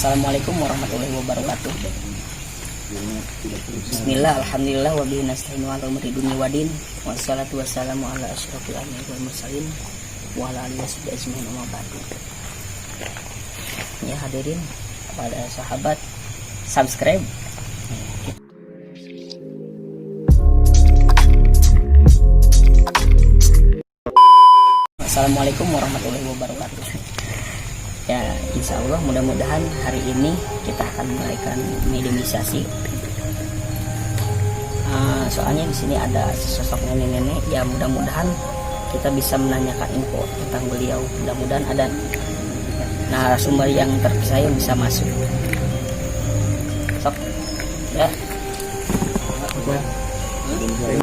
Assalamualaikum warahmatullahi wabarakatuh. Bismillah, alhamdulillah, wa bihi nasta'inu ala umuri dunya wadin. Wassalatu wassalamu ala asyrofil anbiya'i wal mursalin wa ala alihi washabihi ajmain, amma ba'du. Ya hadirin, pada sahabat, subscribe. Assalamualaikum warahmatullahi wabarakatuh. Ya, insya Allah mudah-mudahan hari ini kita akan menaikkan mediumisasi. Soalnya di sini ada sosok nenek-nenek. Ya, mudah-mudahan kita bisa menanyakan info tentang beliau. Mudah-mudahan ada narasumber yang terpercaya bisa masuk. Sok, ya.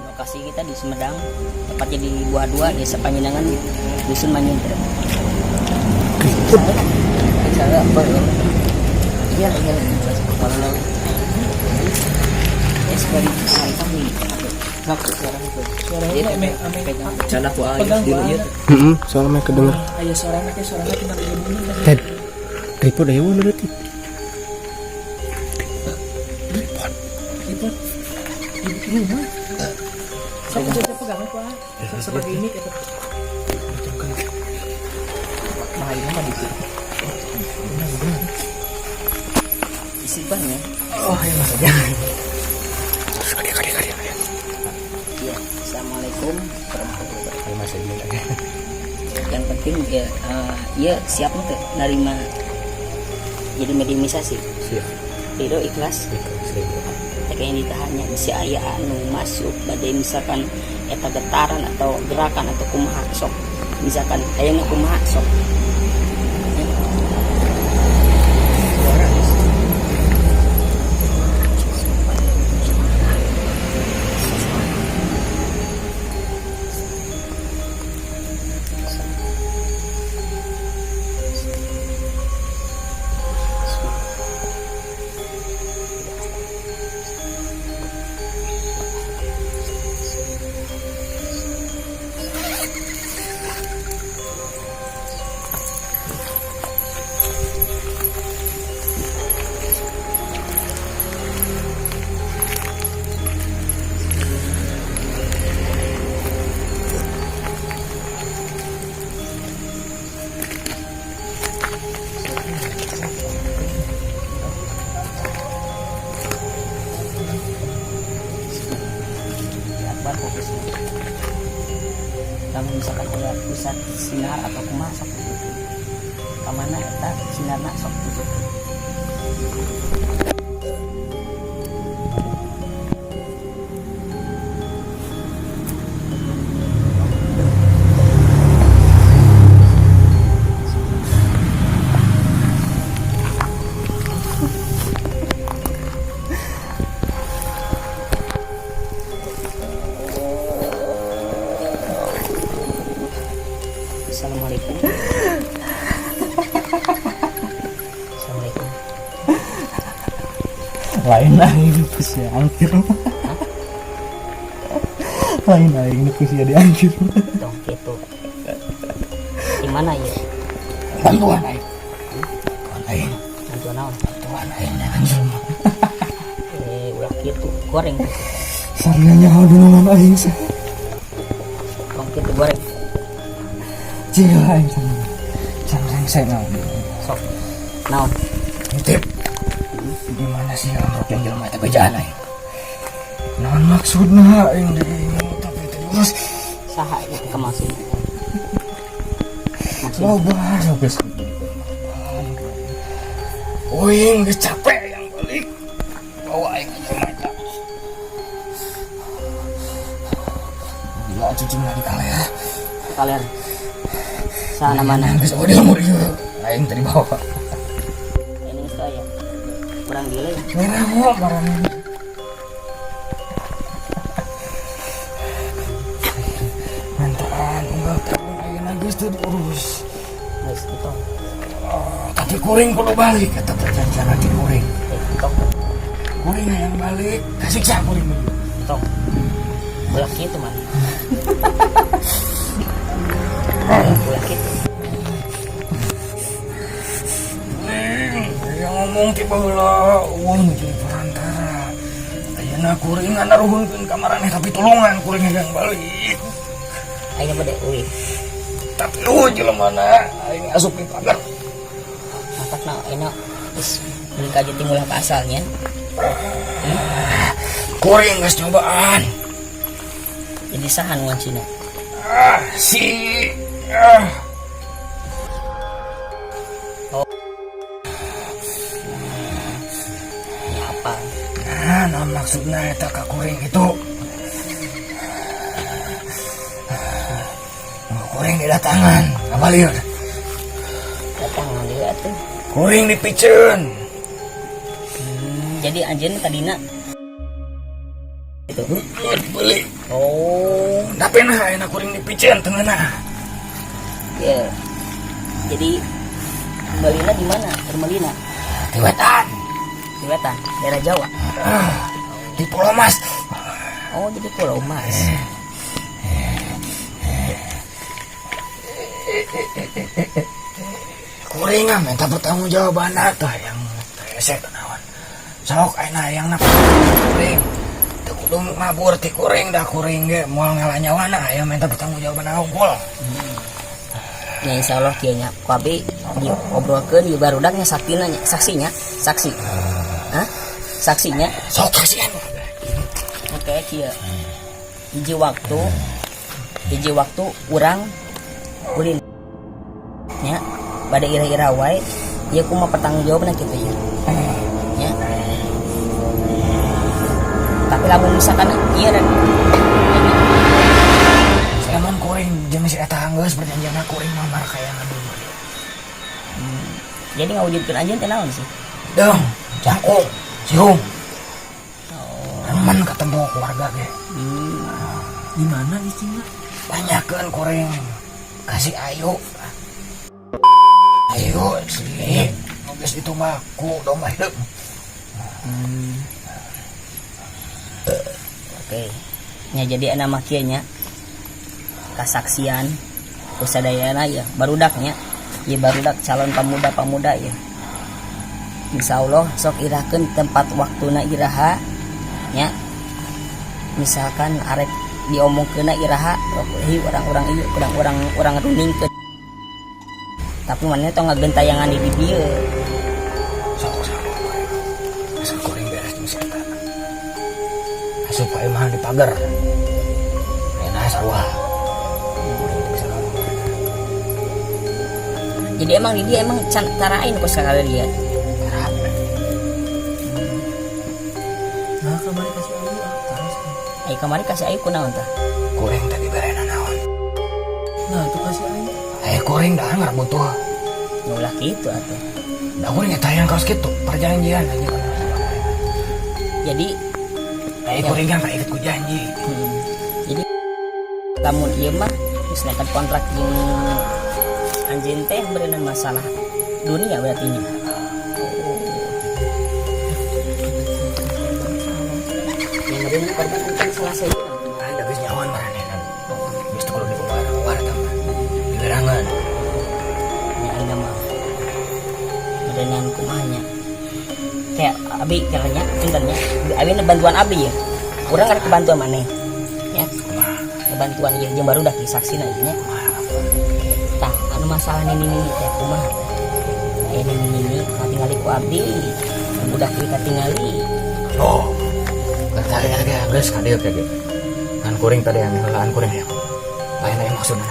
Lokasi kita di Sumedang, tepatnya di Buah 2, Desa Panjenengan, Dusun Manyuntra. Saya apa ya? Iya. Kalau sebagai hari kami ngaku sekarang itu. Suaranya pegang. Cara ku aja dulu ya. Suaranya kedenger. Aya suaranya tinggal bunyi. Ted. Tripod aja lu berarti. Tripod. Di rumah. Saya pegang apa? Sebagai ini kita. Nah, ini mah dikit. Disimpan ya. Oh, ya Mas aja. Kali. Ya, assalamualaikum warahmatullahi wabarakatuh. Mas aja. Yang penting ya siap nih nerima jadi mediumisasi. Siap. Itu ikhlas. Kayak yang ditahannya si aya anu masuk badai misalkan eta getaran atau gerakan atau kumaha sok. Misalkan aya kumaha sok. Kalau misalkan ada pusat sinar atau kumaha sok tutup. Kamana eta sinarna sok tutup. Assalamualaikum. Lain nepus ya angkir. Lain nepus ya diangkir. Dong gitu. Gimana ya? Bantuan aing. Bantuan naon? Bantuan aing anjir. Ulah gitu, goreng. Sarengnya hadunan aing sih. Dong gitu goreng. Jika aing sareng saya naon. Sok. Naon? Tip. Gimana sih amrok yang jelema eta bejaan aing? Naon maksudna aing diingat tapi terus Saha itu kemasin. loba geus. Oing geus capek yang balik. Bawa aing aja mata. Gila cucing lagi kaler. Kaler. Sana mana? Geus odel mau dieu. Aing tadi bawa. Ini saya. Kurang delay. Merah kok barangnya. Mantaan enggak tahu ayeuna geus teu diurus. Guys, itu. Tapi kuring perlu balik kata perjanjian hati kuring. Itu. Kuring yang balik. Kasih sia kuring dulu. Itu. Bolak gitu man. Bolak gitu. Yang ngomong ti baheula ulun jadi perantara. Ayeuna kuring ngaruhunkeun ka maraneh tapi tulungan kuring yang balik. Aing bade euy. Tapi jelemana aing asup di pagar. Matakna enak geus beli ka jeung ulah ka asalnya. Kuring geus nyobaan. Jadi sahan wancina. Apa? Nah, maksudnya eta ka kuring itu. Kuring didatangan, abalieur. Datangan dia tuh. Kuring dipiceun. Jadi anjeun tadina itu Beli. oh Tapi nah ayeuna kuring dipiceun teungeuna. ya jadi Melina di mana Melina Di wetan. di Wetan daerah Jawa Di Pulau Mas. oh jadi Pulau Mas Kuring minta pertanggungjawaban tah yang rese naon. Sok ayeuna hayang kuring. Teu kudu mabur ti kuring dah kuring ge moal ngalanyawana hayang minta pertanggungjawaban hungkul. ya insyaallah kieu nya ku abi diobrolkeun di barudaknya saksinya Sok saksian. oke kieu hiji waktu urang ulin nya bade ira-ira wae ieu kumaha pertanggungjawabanna kitu ya ya tapi lamun misalkan ieu dan Lamun kuring jeung si eta geus perjanjianna kuring mah marakayangan dulu. jadi ngawujudkeun anjeun teh naon sih Dong, jangkung, siung. Aman ketemu keluarga ge. di mana di Cina Banyakeun kuring kasih ayu. Ayu sih. Geus itu mah ku domba hidup. oke nya jadi nama kieu nya kasaksian kusadayana ya barudaknya ya barudak calon pemuda ya insyaallah sok irahkeun tempat waktuna iraha nya misalkan arek diomongkeunna iraha orang-orang ieu orang runingkeun tapi maneh tong ngagentayangan di dieu Sok. Asal kuring beres jeung si eta. Asup ka imahan di pagar. Enak sarua. jadi emang di dia emang carain kok sekali dia nah kemarin kasih ayu kemarin kasih ayu kunaon tah Kuring tadi berena naon. nah itu kasih ayu Kuring dah nggak butuh. ulah gitu atuh Dah kuring eta yang kaos kitu perjanjian aja. jadi Kuring kan ikut ku janji. jadi lamun ieu mah geus nekat kontrak jeung anjeun teh berenang masalah dunia berarti nya yang berenang korban kan selesai Ada geus nyawan marane kan. Geus teu kudu dipuar tah. Diberangan. ya ayeuna mah berenang kumanya kayak abi caranya pinternya abi bantuan abi ya urang ada kebantuan maneh ya kebantuan ieu jeung barudak saksina ieu nya tah anu masalah ini teh kumaha ini katingali ku abdi budak ieu katingali Oh. Tadi harga geus ka dieu ge. Kan kuring tadi yang helaan kuring ya. Lain aya maksudna.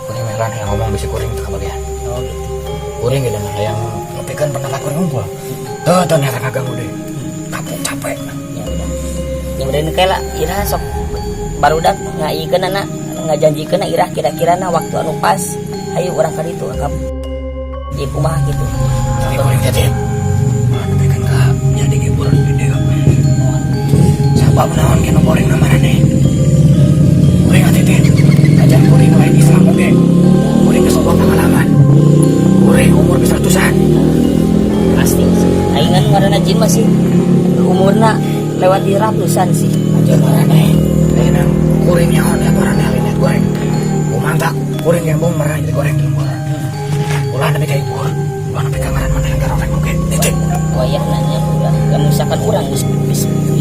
Kuring helaan yang ngomong bisi kuring teu kabagian. oh gitu Kuring ge dan yang nepikeun pendapat kuring unggul. Teu nyata kaganggu deui. Capek. ya udah yang berenang kayak lah ira sok barudak ngaikeun anak ngajanjikeun irah kira-kira waktu anu pas hayu urang ka ditu ka di kumaha gitu Tapi kuring teh nepikeun ka jadi hiburan gede. Sabab naon kena kuring na marane. Kuring ati teh kajan kuring lain Islam oge. Kuring geus loba pengalaman. Kuring umur geus ratusan. pasti aingan ngaranna jin masih umurna lewat di ratusan sih Aja marane. Lain kuring nyaon ya marane lihat goreng. Kumantak kuring yang bong marane jadi goreng di luar. Ulah nepi ka hibur. Ulah nepi ka ngaran mana yang garorek oge. Dicek misalkan orang geus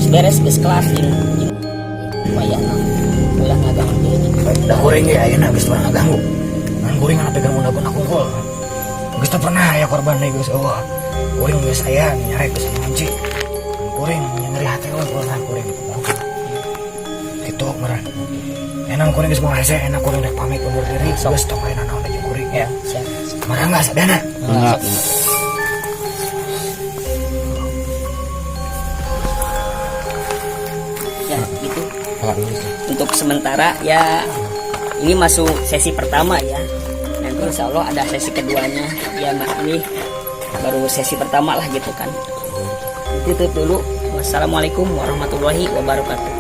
beres geus kelas jeung wayahna ulah ngaganggu deui. Dah kuring ge ayeuna geus pernah ngaganggu. Ngan kuring kana pegang undang-undang kungkul. Geus teu pernah aya korban deui geus eueuh. Kuring geus aya nyarek geus ngunci. Kuring nyeri hati eueuh kuring kuring. Itu meureun. Enak kuring geus moal hese, enak kuring rek pamit undur diri, geus tong ayeuna naon jeung kuring ya. Marah enggak sadana? Enggak. Ya gitu. Untuk sementara ya ini masuk sesi pertama ya. Nanti insya Allah ada sesi keduanya. Ya ini baru sesi pertama lah gitu kan. Itu dulu. Wassalamualaikum warahmatullahi wabarakatuh.